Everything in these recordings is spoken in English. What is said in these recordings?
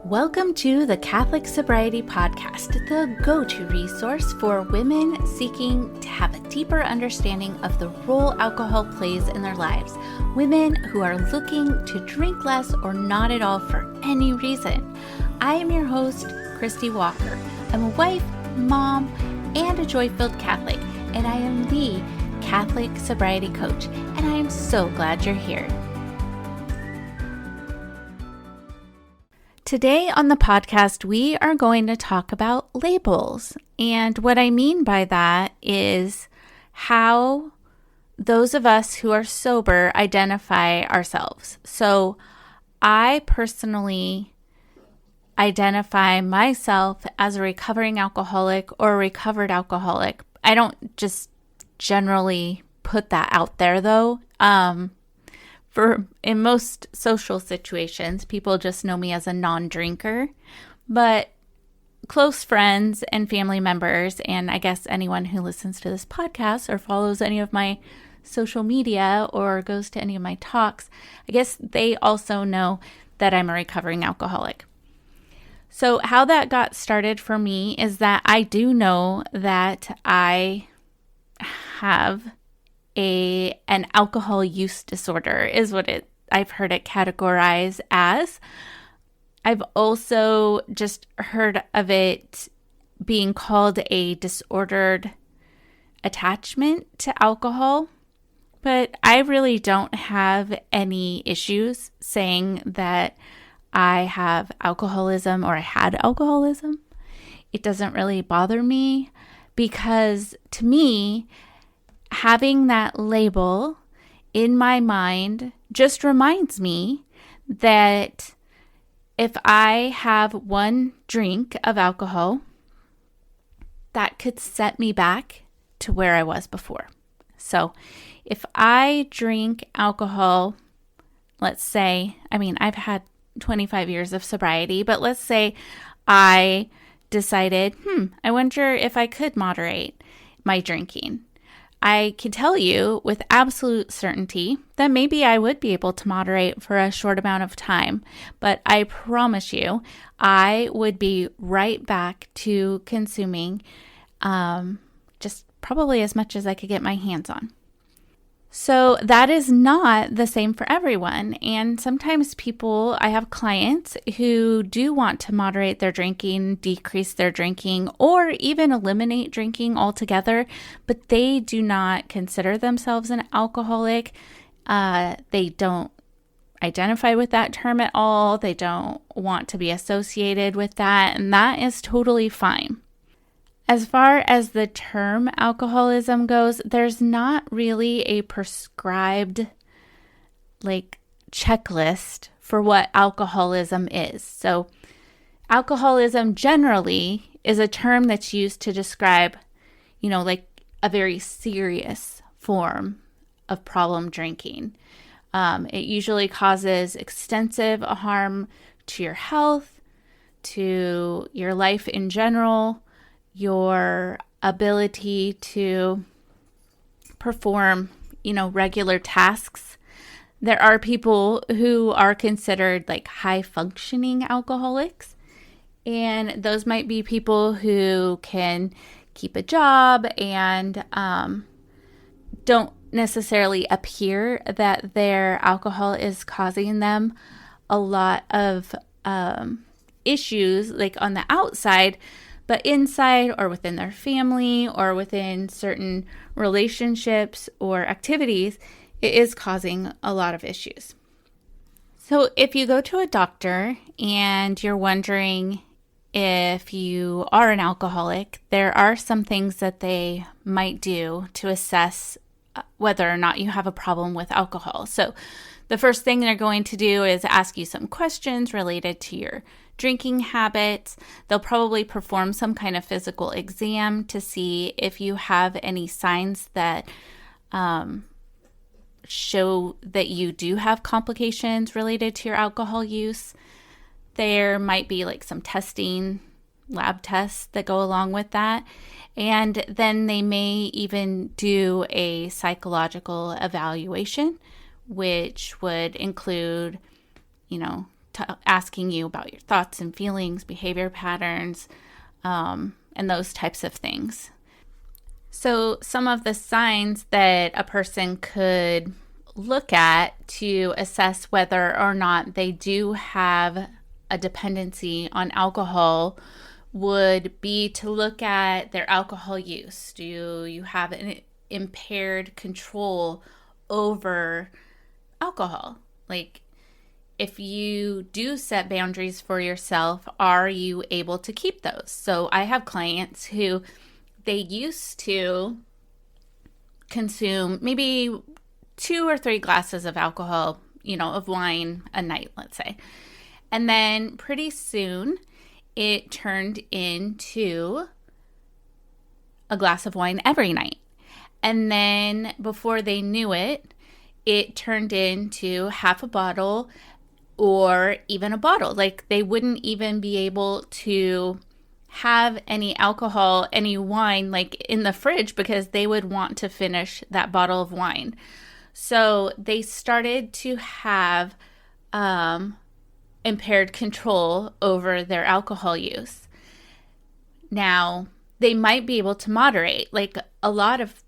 Welcome to the Catholic Sobriety Podcast, the go-to resource for women seeking to have a deeper understanding of the role alcohol plays in their lives. Women who are looking to drink less or not at all for any reason. I am your host, Christy Walker. I'm a wife, mom, and a joy-filled Catholic, and I am the Catholic Sobriety Coach, and I am so glad you're here. Today on the podcast, we are going to talk about labels. And what I mean by that is how those of us who are sober identify ourselves. So I personally identify myself as a recovering alcoholic or a recovered alcoholic. I don't just generally put that out there though. In most social situations, people just know me as a non-drinker, but close friends and family members, and I guess anyone who listens to this podcast or follows any of my social media or goes to any of my talks, I guess they also know that I'm a recovering alcoholic. So how that got started for me is that I do know that I have an alcohol use disorder is what I've heard it categorized as. I've also just heard of it being called a disordered attachment to alcohol, but I really don't have any issues saying that I have alcoholism or I had alcoholism. It doesn't really bother me because to me, having that label in my mind just reminds me that if I have one drink of alcohol, that could set me back to where I was before. So if I drink alcohol, let's say, I've had 25 years of sobriety, but let's say I decided, I wonder if I could moderate my drinking. I can tell you with absolute certainty that maybe I would be able to moderate for a short amount of time, but I promise you, I would be right back to consuming just probably as much as I could get my hands on. So that is not the same for everyone. And sometimes I have clients who do want to moderate their drinking, decrease their drinking, or even eliminate drinking altogether, but they do not consider themselves an alcoholic. They don't identify with that term at all. They don't want to be associated with that, and that is totally fine. As far as the term alcoholism goes, there's not really a prescribed checklist for what alcoholism is. So alcoholism generally is a term that's used to describe, a very serious form of problem drinking. It usually causes extensive harm to your health, to your life in general, your ability to perform, regular tasks. There are people who are considered high functioning alcoholics, and those might be people who can keep a job and don't necessarily appear that their alcohol is causing them a lot of issues on the outside, but inside or within their family or within certain relationships or activities, it is causing a lot of issues. So if you go to a doctor and you're wondering if you are an alcoholic, there are some things that they might do to assess whether or not you have a problem with alcohol. So the first thing they're going to do is ask you some questions related to your drinking habits. They'll probably perform some kind of physical exam to see if you have any signs that show that you do have complications related to your alcohol use. There might be some testing, lab tests that go along with that. And then they may even do a psychological evaluation, which would include, asking you about your thoughts and feelings, behavior patterns, and those types of things. So some of the signs that a person could look at to assess whether or not they do have a dependency on alcohol would be to look at their alcohol use. Do you have an impaired control over alcohol? Like, if you do set boundaries for yourself, are you able to keep those? So I have clients who they used to consume maybe 2 or 3 glasses of alcohol, of wine a night, let's say. And then pretty soon it turned into a glass of wine every night. And then before they knew it, it turned into half a bottle or even a bottle. Like, they wouldn't even be able to have any alcohol, any wine, like in the fridge, because they would want to finish that bottle of wine. So they started to have impaired control over their alcohol use. Now, they might be able to moderate. Like, a lot of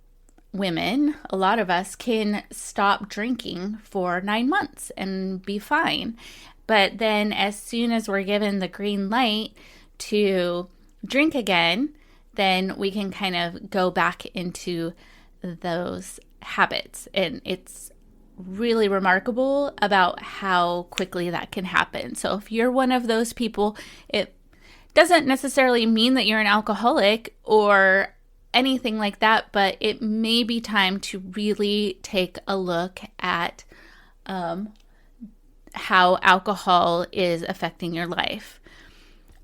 women, a lot of us can stop drinking for 9 months and be fine. But then as soon as we're given the green light to drink again, then we can kind of go back into those habits. And it's really remarkable about how quickly that can happen. So if you're one of those people, it doesn't necessarily mean that you're an alcoholic or anything like that, but it may be time to really take a look at how alcohol is affecting your life.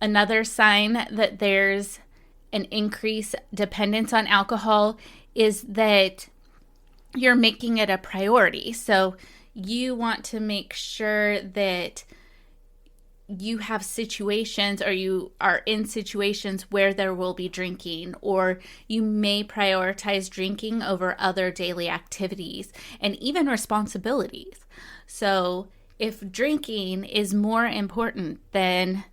Another sign that there's an increased dependence on alcohol is that you're making it a priority. So you want to make sure that you have situations, or you are in situations where there will be drinking, or you may prioritize drinking over other daily activities and even responsibilities. So if drinking is more important than,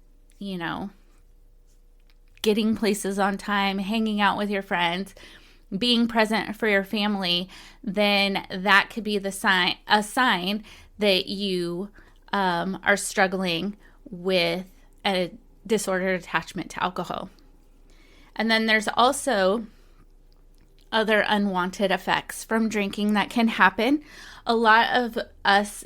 getting places on time, hanging out with your friends, being present for your family, then that could be a sign that you are struggling with a disordered attachment to alcohol. And then there's also other unwanted effects from drinking that can happen. A lot of us,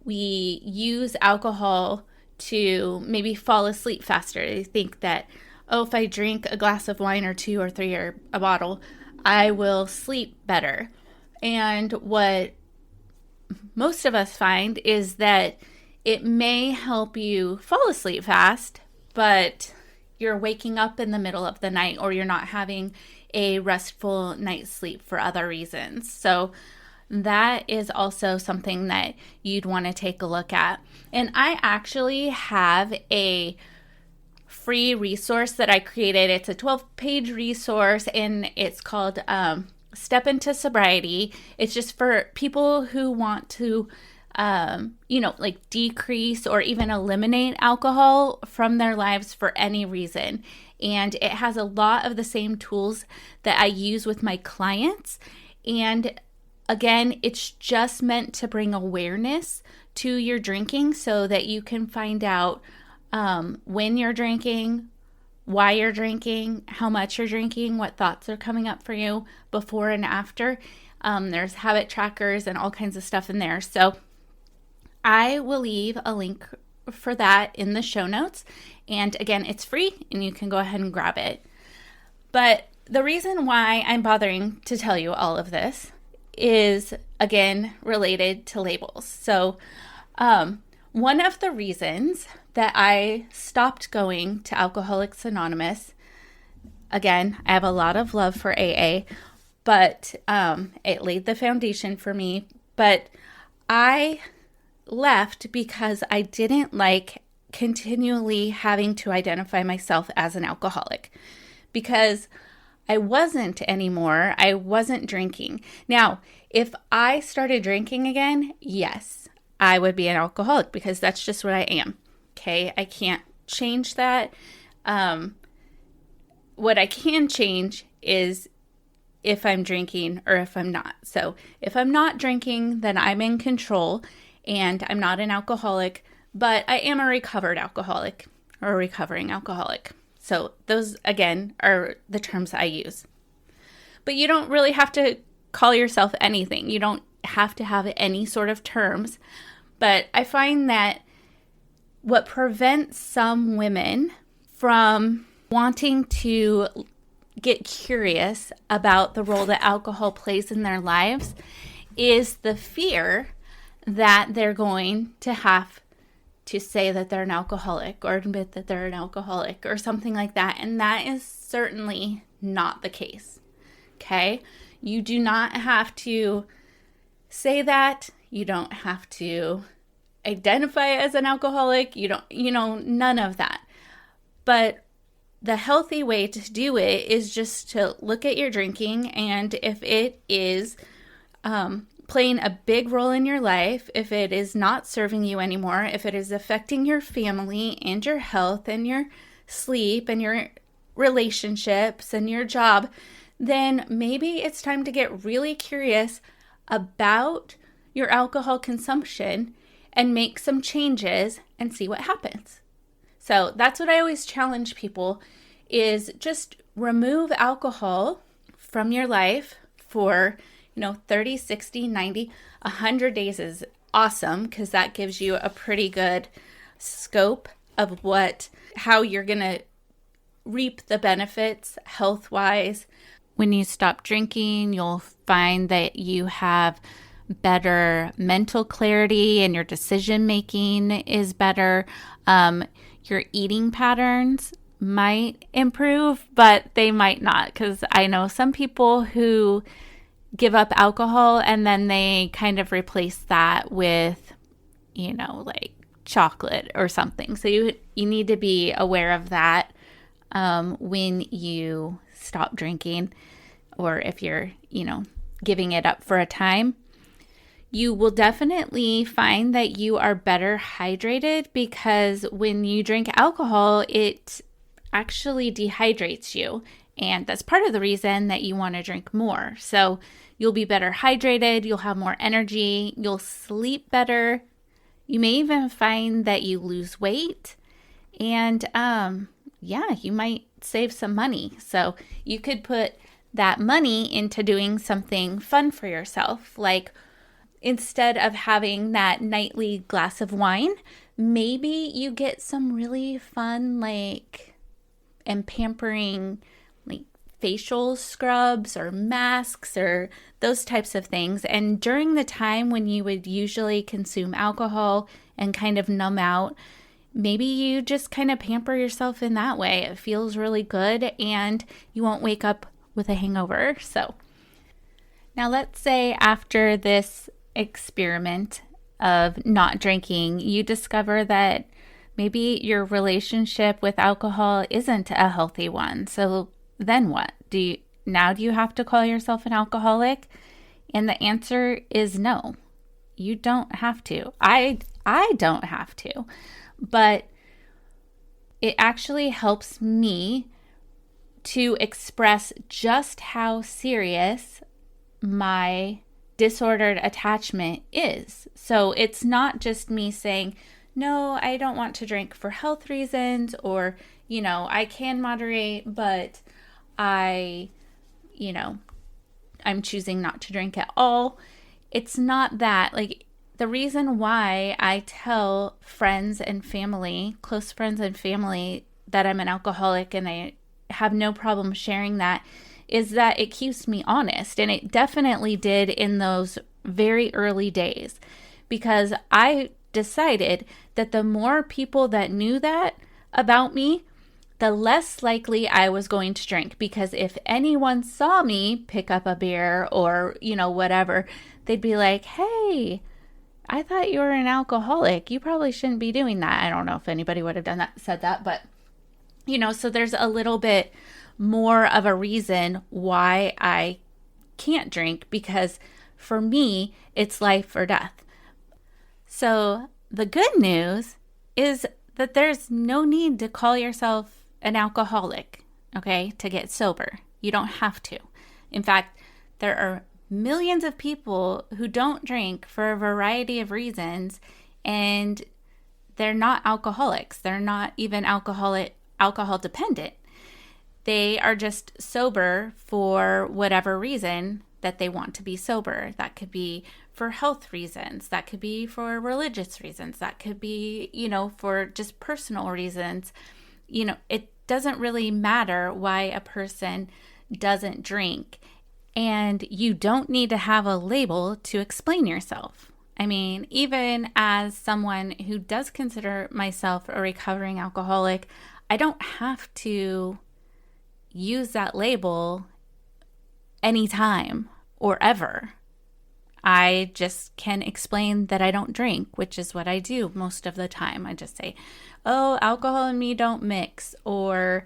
we use alcohol to maybe fall asleep faster. They think that, if I drink a glass of wine or 2 or 3 or a bottle, I will sleep better. And what most of us find is that it may help you fall asleep fast, but you're waking up in the middle of the night, or you're not having a restful night's sleep for other reasons. So that is also something that you'd want to take a look at. And I actually have a free resource that I created. It's a 12-page resource, and it's called Step Into Sobriety. It's just for people who want to decrease or even eliminate alcohol from their lives for any reason. And it has a lot of the same tools that I use with my clients. And again, it's just meant to bring awareness to your drinking so that you can find out when you're drinking, why you're drinking, how much you're drinking, what thoughts are coming up for you before and after. There's habit trackers and all kinds of stuff in there. So I will leave a link for that in the show notes. And again, it's free and you can go ahead and grab it. But the reason why I'm bothering to tell you all of this is, again, related to labels. So one of the reasons that I stopped going to Alcoholics Anonymous, again, I have a lot of love for AA, but it laid the foundation for me. But I left because I didn't like continually having to identify myself as an alcoholic, because I wasn't anymore. I wasn't drinking. Now, if I started drinking again, yes, I would be an alcoholic because that's just what I am. Okay, I can't change that. What I can change is if I'm drinking or if I'm not. So if I'm not drinking, then I'm in control and I'm not an alcoholic, but I am a recovered alcoholic or a recovering alcoholic. So those, again, are the terms I use. But you don't really have to call yourself anything. You don't have to have any sort of terms. But I find that what prevents some women from wanting to get curious about the role that alcohol plays in their lives is the fear that they're going to have to say that they're an alcoholic or admit that they're an alcoholic or something like that. And that is certainly not the case. Okay? You do not have to say that. You don't have to identify as an alcoholic. You don't, none of that. But the healthy way to do it is just to look at your drinking, and if it is playing a big role in your life, if it is not serving you anymore, if it is affecting your family and your health and your sleep and your relationships and your job, then maybe it's time to get really curious about your alcohol consumption and make some changes and see what happens. So that's what I always challenge people is just remove alcohol from your life for, 30, 60, 90, 100 days is awesome because that gives you a pretty good scope of how you're going to reap the benefits health-wise. When you stop drinking, you'll find that you have better mental clarity and your decision-making is better. Your eating patterns might improve, but they might not, because I know some people who give up alcohol and then they kind of replace that with, like chocolate or something. So you need to be aware of that when you stop drinking, or if you're, giving it up for a time. You will definitely find that you are better hydrated because when you drink alcohol, it actually dehydrates you. And that's part of the reason that you want to drink more. So you'll be better hydrated, you'll have more energy, you'll sleep better. You may even find that you lose weight. And you might save some money. So you could put that money into doing something fun for yourself, like instead of having that nightly glass of wine, maybe you get some really fun, and pampering, facial scrubs or masks or those types of things. And during the time when you would usually consume alcohol and kind of numb out, maybe you just kind of pamper yourself in that way. It feels really good and you won't wake up with a hangover. So now let's say after this experiment of not drinking, you discover that maybe your relationship with alcohol isn't a healthy one. So then what? Do you have to call yourself an alcoholic? And the answer is no. You don't have to. I don't have to. But it actually helps me to express just how serious my disordered attachment is. So it's not just me saying, no, I don't want to drink for health reasons, or, I can moderate, but I'm choosing not to drink at all. It's not that. The reason why I tell friends and family, close friends and family, that I'm an alcoholic and I have no problem sharing that is that it keeps me honest. And it definitely did in those very early days, because I decided that the more people that knew that about me, the less likely I was going to drink. Because if anyone saw me pick up a beer or, whatever, they'd be like, hey, I thought you were an alcoholic. You probably shouldn't be doing that. I don't know if anybody would have said that, but, so there's a little bit more of a reason why I can't drink, because for me, it's life or death. So the good news is that there's no need to call yourself an alcoholic, okay, to get sober. You don't have to. In fact, there are millions of people who don't drink for a variety of reasons, and they're not alcoholics. They're not even alcohol dependent. They are just sober for whatever reason that they want to be sober. That could be for health reasons. That could be for religious reasons. That could be, for just personal reasons. It doesn't really matter why a person doesn't drink. And you don't need to have a label to explain yourself. I mean, even as someone who does consider myself a recovering alcoholic, I don't have to use that label anytime or ever. I just can explain that I don't drink, which is what I do most of the time. I just say, oh, alcohol and me don't mix. Or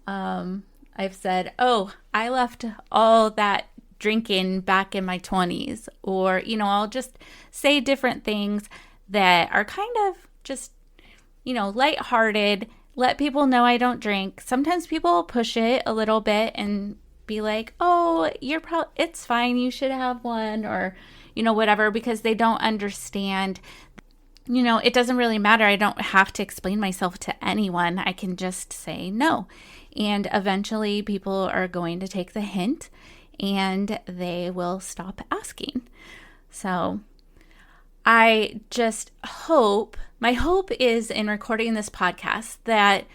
I've said, oh, I left all that drinking back in my 20s. Or, I'll just say different things that are kind of just, lighthearted. Let people know I don't drink. Sometimes people push it a little bit and be like, oh, it's fine. You should have one, or, whatever, because they don't understand. It doesn't really matter. I don't have to explain myself to anyone. I can just say no. And eventually people are going to take the hint and they will stop asking. So I just hope, my hope is in recording this podcast that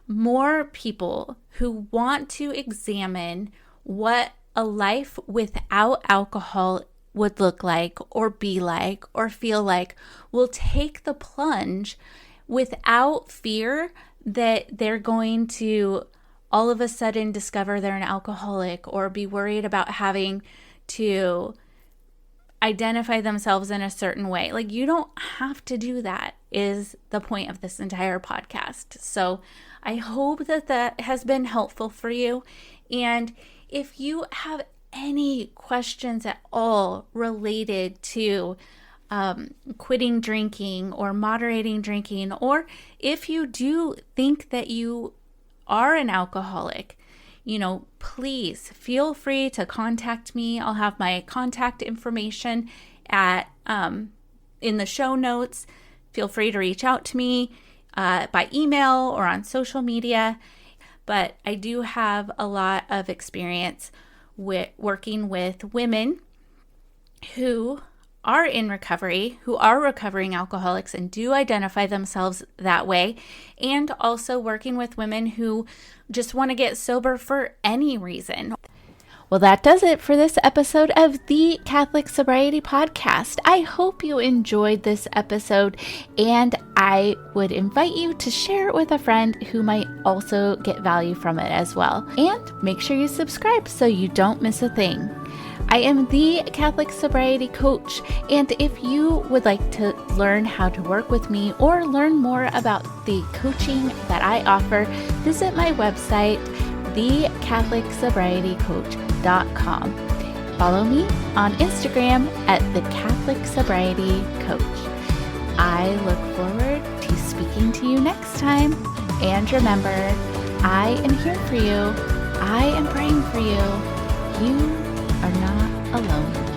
more people who want to examine what a life without alcohol would look like or be like or feel like will take the plunge without fear that they're going to all of a sudden discover they're an alcoholic or be worried about having to identify themselves in a certain way. Like, you don't have to do that, is the point of this entire podcast. So I hope that has been helpful for you. And if you have any questions at all related to quitting drinking or moderating drinking, or if you do think that you are an alcoholic, please feel free to contact me. I'll have my contact information in the show notes. Feel free to reach out to me by email or on social media. But I do have a lot of experience with working with women who are in recovery, who are recovering alcoholics and do identify themselves that way, and also working with women who just want to get sober for any reason. Well, that does it for this episode of the Catholic Sobriety Podcast. I hope you enjoyed this episode, and I would invite you to share it with a friend who might also get value from it as well. And make sure you subscribe so you don't miss a thing. I am the Catholic Sobriety Coach, and if you would like to learn how to work with me or learn more about the coaching that I offer, visit my website, thecatholicsobrietycoach.com. Follow me on Instagram at the Catholic Sobriety Coach. I look forward to speaking to you next time. And remember, I am here for you. I am praying for you. You are not alone.